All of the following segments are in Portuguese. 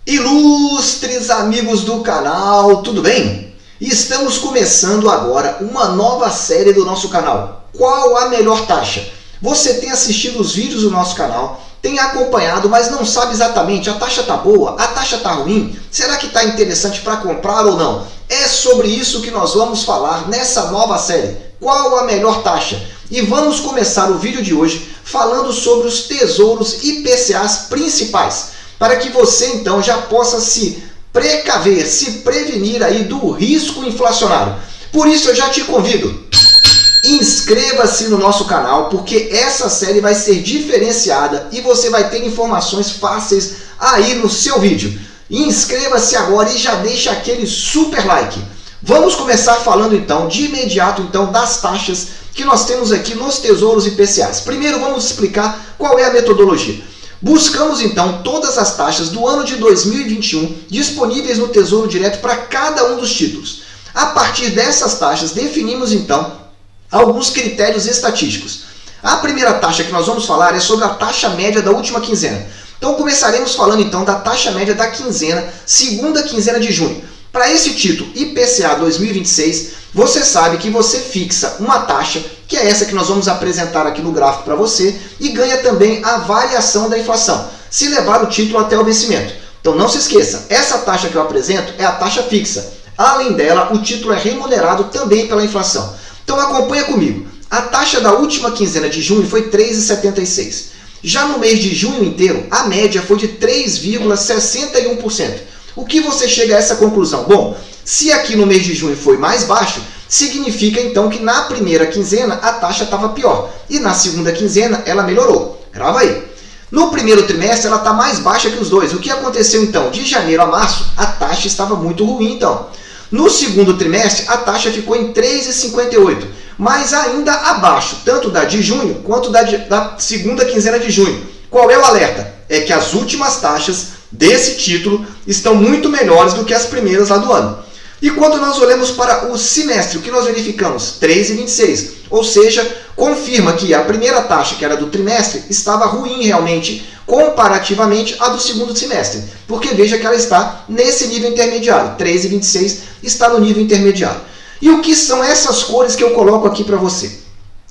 Ilustres amigos do canal, tudo bem? Estamos começando agora uma nova série do nosso canal. Qual a melhor taxa? Você tem assistido os vídeos do nosso canal, tem acompanhado, mas não sabe exatamente, a taxa tá boa, a taxa tá ruim, será que tá interessante para comprar ou não? É sobre isso que nós vamos falar nessa nova série. Qual a melhor taxa? E vamos começar o vídeo de hoje falando sobre os tesouros IPCAs principais, para que você então já possa se precaver, se prevenir aí do risco inflacionário. Por isso eu já te convido, inscreva-se no nosso canal, porque essa série vai ser diferenciada e você vai ter informações fáceis aí no seu vídeo. Inscreva-se agora e já deixa aquele super like. Vamos começar falando então de imediato então das taxas que nós temos aqui nos tesouros IPCAs. Primeiro vamos explicar qual é a metodologia. Buscamos então todas as taxas do ano de 2021 disponíveis no Tesouro Direto para cada um dos títulos. A partir dessas taxas definimos então alguns critérios estatísticos. A primeira taxa que nós vamos falar é sobre a taxa média da última quinzena. Então começaremos falando então da taxa média da quinzena, segunda quinzena de junho. Para esse título IPCA 2026, você sabe que você fixa uma taxa, que é essa que nós vamos apresentar aqui no gráfico para você, e ganha também a variação da inflação, se levar o título até o vencimento. Então não se esqueça, essa taxa que eu apresento é a taxa fixa. Além dela, o título é remunerado também pela inflação. Então acompanha comigo. A taxa da última quinzena de junho foi 3,76. Já no mês de junho inteiro, a média foi de 3,61%. O que você chega a essa conclusão? Bom, se aqui no mês de junho foi mais baixo, significa então que na primeira quinzena a taxa estava pior e na segunda quinzena ela melhorou. Grava aí. No primeiro trimestre ela está mais baixa que os dois. O que aconteceu então? De janeiro a março a taxa estava muito ruim então. No segundo trimestre a taxa ficou em 3,58, mas ainda abaixo tanto da de junho quanto da segunda quinzena de junho. Qual é o alerta? É que as últimas taxas desse título estão muito melhores do que as primeiras lá do ano. E quando nós olhamos para o semestre, o que nós verificamos? 3,26, ou seja, confirma que a primeira taxa, que era do trimestre, estava ruim realmente, comparativamente à do segundo semestre, porque veja que ela está nesse nível intermediário, 3,26 está no nível intermediário. E o que são essas cores que eu coloco aqui para você?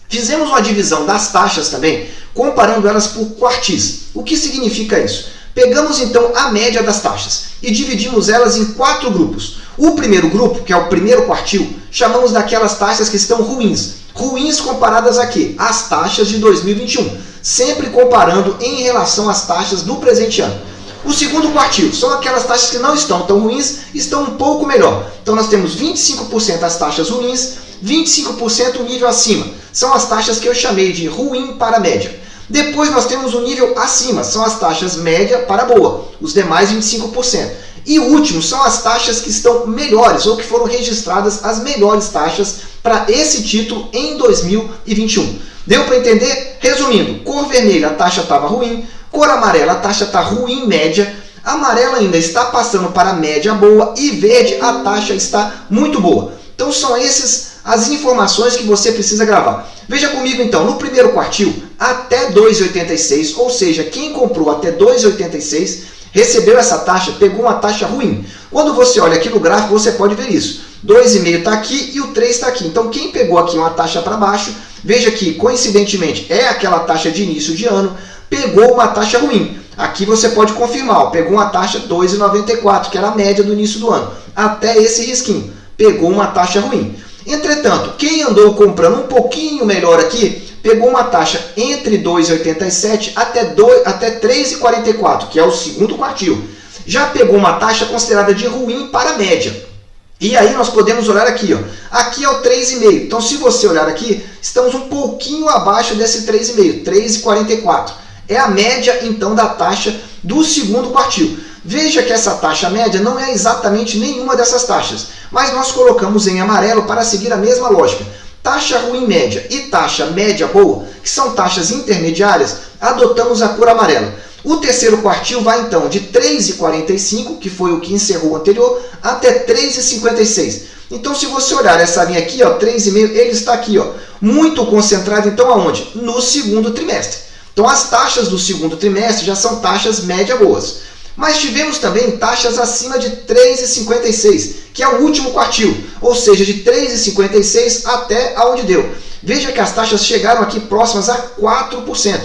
Fizemos uma divisão das taxas também, comparando elas por quartis. O que significa isso? Pegamos então a média das taxas e dividimos elas em 4 grupos. O primeiro grupo, que é o primeiro quartil, chamamos daquelas taxas que estão ruins. Ruins comparadas a quê? As taxas de 2021, sempre comparando em relação às taxas do presente ano. O segundo quartil são aquelas taxas que não estão tão ruins, estão um pouco melhor. Então nós temos 25% as taxas ruins, 25% o nível acima. São as taxas que eu chamei de ruim para média. Depois nós temos o nível acima, são as taxas média para boa, os demais 25%. E o último são as taxas que estão melhores, ou que foram registradas as melhores taxas para esse título em 2021. Deu para entender? Resumindo, cor vermelha a taxa estava ruim, cor amarela a taxa está ruim média, amarela ainda está passando para média boa e verde a taxa está muito boa. Então são essas as informações que você precisa gravar. Veja comigo então, no primeiro quartil, até 2,86, ou seja, quem comprou até 2,86, recebeu essa taxa, pegou uma taxa ruim. Quando você olha aqui no gráfico, você pode ver isso. 2,5 está aqui e o 3 está aqui. Então quem pegou aqui uma taxa para baixo, veja que coincidentemente é aquela taxa de início de ano, pegou uma taxa ruim. Aqui você pode confirmar, pegou uma taxa 2,94, que era a média do início do ano, até esse risquinho. Pegou uma taxa ruim. Entretanto, quem andou comprando um pouquinho melhor aqui, pegou uma taxa entre 2,87 até 3,44, que é o segundo quartil. Já pegou uma taxa considerada de ruim para média. E aí nós podemos olhar aqui, ó. Aqui é o 3,5. Então se você olhar aqui, estamos um pouquinho abaixo desse 3,5, 3,44. É a média então da taxa do segundo quartil. Veja que essa taxa média não é exatamente nenhuma dessas taxas, mas nós colocamos em amarelo para seguir a mesma lógica. Taxa ruim média e taxa média boa, que são taxas intermediárias, adotamos a cor amarela. O terceiro quartil vai então de 3,45, que foi o que encerrou o anterior, até 3,56. Então se você olhar essa linha aqui, ó, 3,5, ele está aqui, ó, muito concentrado então aonde? No segundo trimestre. Então as taxas do segundo trimestre já são taxas média boas. Mas tivemos também taxas acima de 3,56, que é o último quartil, ou seja, de 3,56 até aonde deu. Veja que as taxas chegaram aqui próximas a 4%.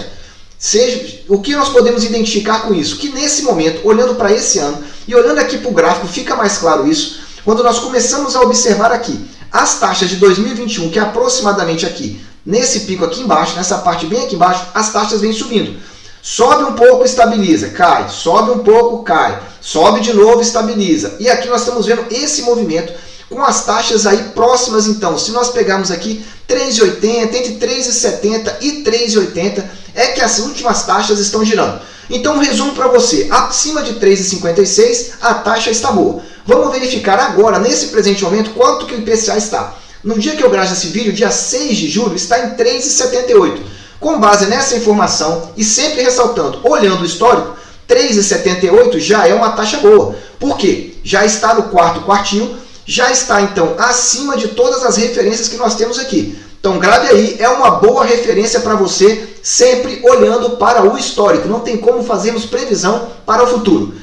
O que nós podemos identificar com isso? Que nesse momento, olhando para esse ano e olhando aqui para o gráfico, fica mais claro isso, quando nós começamos a observar aqui as taxas de 2021, que é aproximadamente aqui, nesse pico aqui embaixo, nessa parte bem aqui embaixo, as taxas vêm subindo. Sobe um pouco, estabiliza, cai, sobe um pouco, cai, sobe de novo, estabiliza. E aqui nós estamos vendo esse movimento com as taxas aí próximas, então, se nós pegarmos aqui 3,80, entre 3,70 e 3,80, é que as últimas taxas estão girando. Então, um resumo para você, acima de 3,56, a taxa está boa. Vamos verificar agora, nesse presente momento, quanto que o IPCA está. No dia que eu gravo esse vídeo, dia 6 de julho, está em 3,78. Com base nessa informação, e sempre ressaltando, olhando o histórico, 3,78 já é uma taxa boa. Por quê? Já está no quarto quartil, já está então acima de todas as referências que nós temos aqui. Então grave aí, é uma boa referência para você, sempre olhando para o histórico. Não tem como fazermos previsão para o futuro.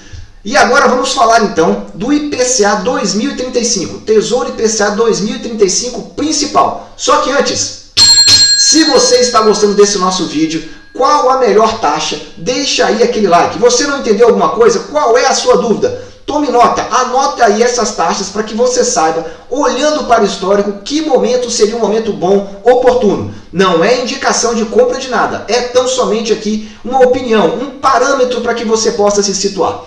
E agora vamos falar então do IPCA 2035, Tesouro IPCA 2035 principal. Só que antes, se você está gostando desse nosso vídeo, qual a melhor taxa? Deixa aí aquele like. Você não entendeu alguma coisa? Qual é a sua dúvida? Tome nota, anota aí essas taxas para que você saiba, olhando para o histórico, que momento seria um momento bom, oportuno. Não é indicação de compra de nada, é tão somente aqui uma opinião, um parâmetro para que você possa se situar.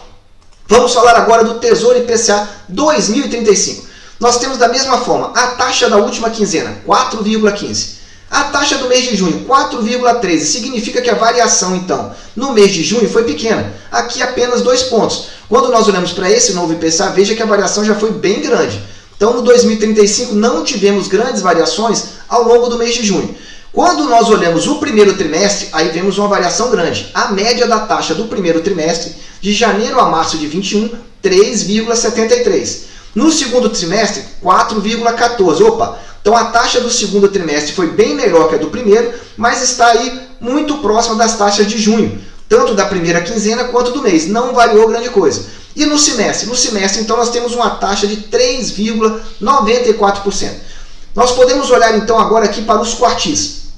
Vamos falar agora do Tesouro IPCA 2035. Nós temos da mesma forma a taxa da última quinzena, 4,15. A taxa do mês de junho, 4,13, significa que a variação, então, no mês de junho foi pequena. Aqui apenas 2 pontos. Quando nós olhamos para esse novo IPCA, veja que a variação já foi bem grande. Então, no 2035, não tivemos grandes variações ao longo do mês de junho. Quando nós olhamos o primeiro trimestre, aí vemos uma variação grande. A média da taxa do primeiro trimestre, de janeiro a março de 21, 3,73. No segundo trimestre, 4,14. Opa! Então a taxa do segundo trimestre foi bem melhor que a do primeiro, mas está aí muito próxima das taxas de junho, tanto da primeira quinzena quanto do mês. Não variou grande coisa. E no semestre? No semestre, então, nós temos uma taxa de 3,94%. Nós podemos olhar então agora aqui para os quartis.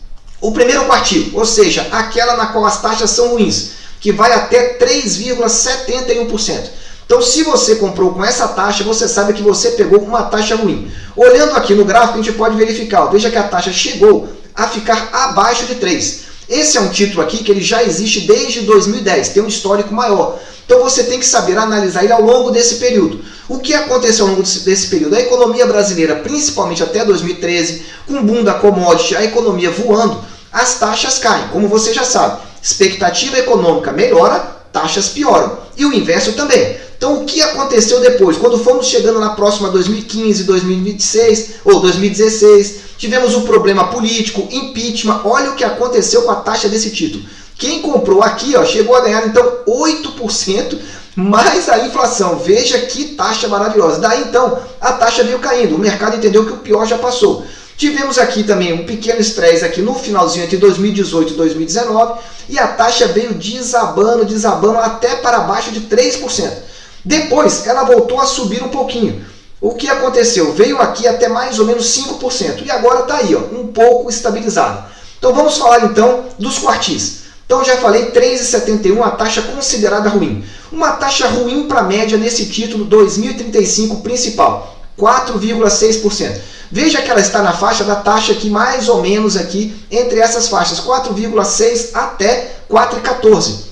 O primeiro quartil, ou seja, aquela na qual as taxas são ruins, que vai até 3,71%. Então, se você comprou com essa taxa, você sabe que você pegou uma taxa ruim. Olhando aqui no gráfico, a gente pode verificar. Veja que a taxa chegou a ficar abaixo de 3. Esse é um título aqui que ele já existe desde 2010, tem um histórico maior. Então, você tem que saber analisar ele ao longo desse período. O que aconteceu ao longo desse período? A economia brasileira, principalmente até 2013, com o boom da commodity, a economia voando, as taxas caem. Como você já sabe, expectativa econômica melhora, taxas pioram. E o inverso também. Então, o que aconteceu depois? Quando fomos chegando na próxima 2015, 2026 ou 2016, tivemos um problema político, impeachment. Olha o que aconteceu com a taxa desse título. Quem comprou aqui chegou a ganhar, então, 8% mais a inflação. Veja que taxa maravilhosa. Daí, então, a taxa veio caindo. O mercado entendeu que o pior já passou. Tivemos aqui também um pequeno estresse aqui no finalzinho entre 2018 e 2019 e a taxa veio desabando até para baixo de 3%. Depois, ela voltou a subir um pouquinho. O que aconteceu? Veio aqui até mais ou menos 5%. E agora está aí, um pouco estabilizado. Então, vamos falar então dos quartis. Então, já falei, 3,71, a taxa considerada ruim. Uma taxa ruim para a média nesse título 2035 principal, 4,6%. Veja que ela está na faixa da taxa aqui, mais ou menos aqui, entre essas faixas, 4,6 até 4,14.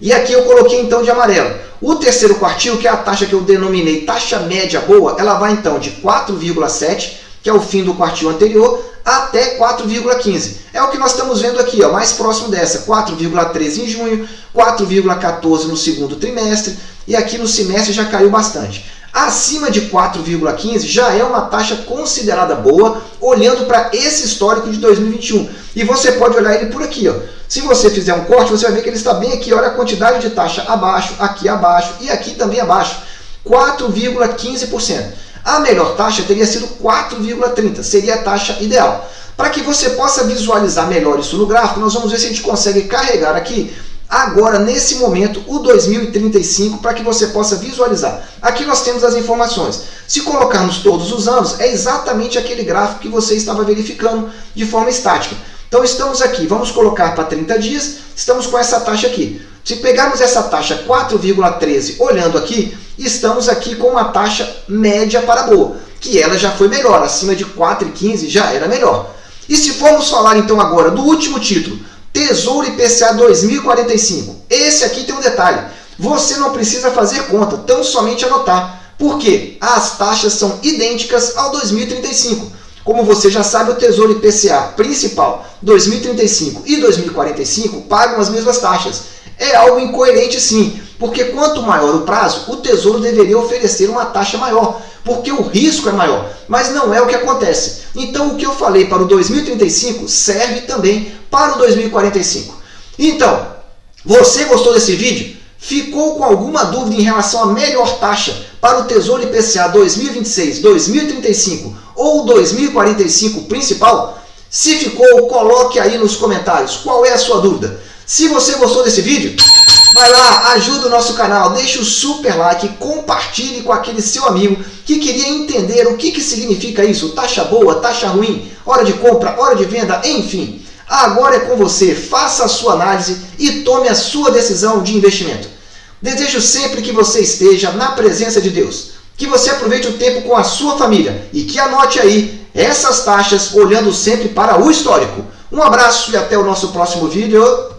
E aqui eu coloquei então de amarelo. O terceiro quartil, que é a taxa que eu denominei taxa média boa, ela vai então de 4,7, que é o fim do quartil anterior, até 4,15. É o que nós estamos vendo aqui, mais próximo dessa, 4,13 em junho, 4,14 no segundo trimestre, e aqui no semestre já caiu bastante. Acima de 4,15 já é uma taxa considerada boa, olhando para esse histórico de 2021. E você pode olhar ele por aqui. Se você fizer um corte, você vai ver que ele está bem aqui. Olha a quantidade de taxa abaixo e aqui também abaixo. 4,15%. A melhor taxa teria sido 4,30%. Seria a taxa ideal. Para que você possa visualizar melhor isso no gráfico, nós vamos ver se a gente consegue carregar aqui agora, nesse momento, o 2035, para que você possa visualizar. Aqui nós temos as informações. Se colocarmos todos os anos, é exatamente aquele gráfico que você estava verificando de forma estática. Então estamos aqui, vamos colocar para 30 dias, estamos com essa taxa aqui. Se pegarmos essa taxa 4,13, olhando aqui, estamos aqui com uma taxa média para boa, que ela já foi melhor, acima de 4,15 já era melhor. E se formos falar então agora do último título, Tesouro IPCA 2045, esse aqui tem um detalhe, você não precisa fazer conta, tão somente anotar, porque as taxas são idênticas ao 2035. Como você já sabe, o Tesouro IPCA principal 2035 e 2045 pagam as mesmas taxas. É algo incoerente sim, porque quanto maior o prazo, o Tesouro deveria oferecer uma taxa maior, porque o risco é maior, mas não é o que acontece. Então o que eu falei para o 2035 serve também para o 2045. Então, você gostou desse vídeo? Ficou com alguma dúvida em relação à melhor taxa para o Tesouro IPCA 2026, 2035 ou 2045 principal? Se ficou, coloque aí nos comentários qual é a sua dúvida. Se você gostou desse vídeo, vai lá, ajuda o nosso canal, deixa o super like, compartilhe com aquele seu amigo que queria entender o que significa isso, taxa boa, taxa ruim, hora de compra, hora de venda, enfim. Agora é com você, faça a sua análise e tome a sua decisão de investimento. Desejo sempre que você esteja na presença de Deus, que você aproveite o tempo com a sua família e que anote aí essas taxas olhando sempre para o histórico. Um abraço e até o nosso próximo vídeo.